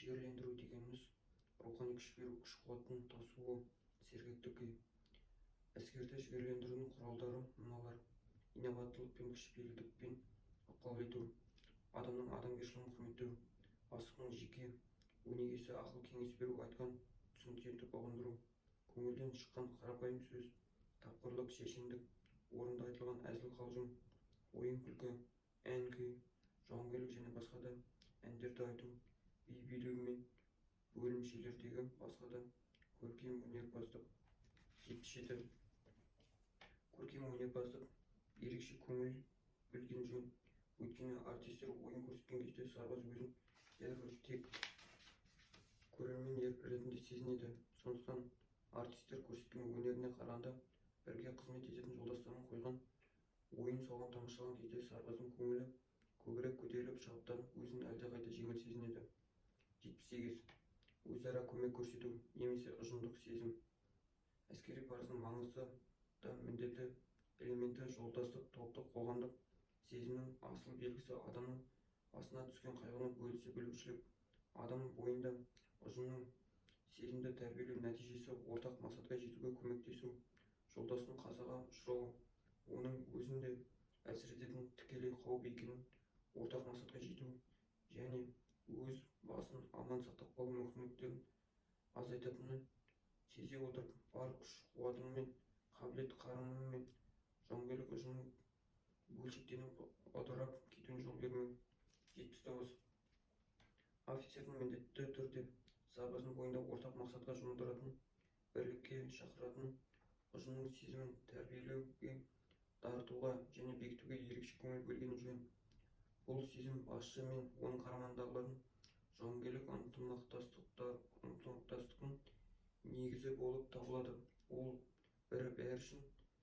Жігерлендіру дегеніміз рухани күш беру, күш қуаттың тасуы, сергектікке. Әскерді жігерлендірудің құралдары мыналар: инабаттылық пен кішіпейілдікпен ықпал ету, адамның адамгершілігін құрметтеу, бастықтың жеке өнегесі ақыл кеңес беру, айтқан түсінікті ұғындыру, көңілден шыққан қарапайым сөз, тапқырлық, шешендік, орынды айтылған әзіл қалжың, ойын күлкі, ән күй, жауынгерлік және басқа да әндерді айту, би билеу мен бөлімшелердегі басқа да көркем өнерпаздық. 77. Көркем өнерпаздық ерекше көңіл бөлген жөн, өйткені артистер ойын көрсеткен кезде сарбаз өзін бәрібір тек көрермен ретінде сезінеді. Сондықтан артистер көрсеткен өнеріне қарағанда бірге қызмет ететін жолдастарын қойған ойын соған тамашалаған кезде сарбаздың көңілі көбірек көтеріліп, шабыттанып, өзін әлдеқайда жеңіл сезінеді. 78. Өзара көмек көрсету немесе ұжымдық сезім. Әскери парыздың маңызды да міндетті элементі жолдастық, топтық, қоғамдық сезімнің асыл белгісі адамның басына түскен қайғыны бөлісе білушілік. Адам бойында ұжымның сезімді тәрбиелеу нәтижесі ортақ мақсатқа жетуге көмектесу, жолдастың қазаға ұшырауы, оның өзінде әлсірететін тікелей қауіп екенін, ортақ мақсатқа жету және өз басын аман сақтап қалу мүмкіндіктерін азайтатынын сезе отырып, бар күш қуатымен, қабілет қарымымен жауынгерлік ұжымның бөлшектеніп ыдырап кетуіне жол бермеу. 79. Офицердің міндетті түрде сарбаздың бойында ортақ мақсатқа жұмылдыратын, бірлікке шақыратын, ұжымның сезімін тәрбиелеуге, дарытуға және бекітуге ерекше көңіл бөлгені жөн. Бұл сезім басшы мен оның қарамағындағылардың жауынгерлік ынтымақтастықтың негізі болып табылады. Ол бірі бәрі үшін,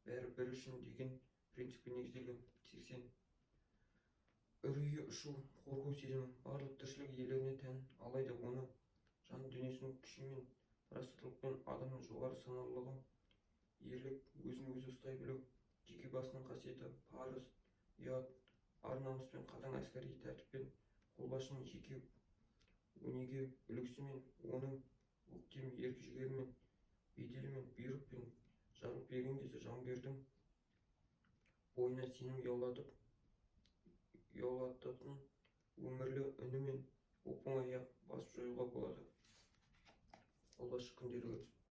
бәрі бір үшін деген принципке негізделген. 80. Үрейі ұшу, қорқу сезімі барлық тіршілік иелеріне тән, алайда оны жан дүниесінің күшімен, парасаттылықпен, адамның жоғары саналылығы, ерлік, өзін өзі ұстай білу, жеке басының қасиеті, парыз, ұят, ар-намыс пен қатаң әскери тәртіппен, қолбасшының жеке өнеге үлгісімен, оның өктем ерік-жігерімен, беделімен, бұйрық пен жарлық берген кезде жауынгердің бойына сенім ұялататын өмірлі үнімен оп-оңай басып жоюға болады. Қолбасшы күнделігі.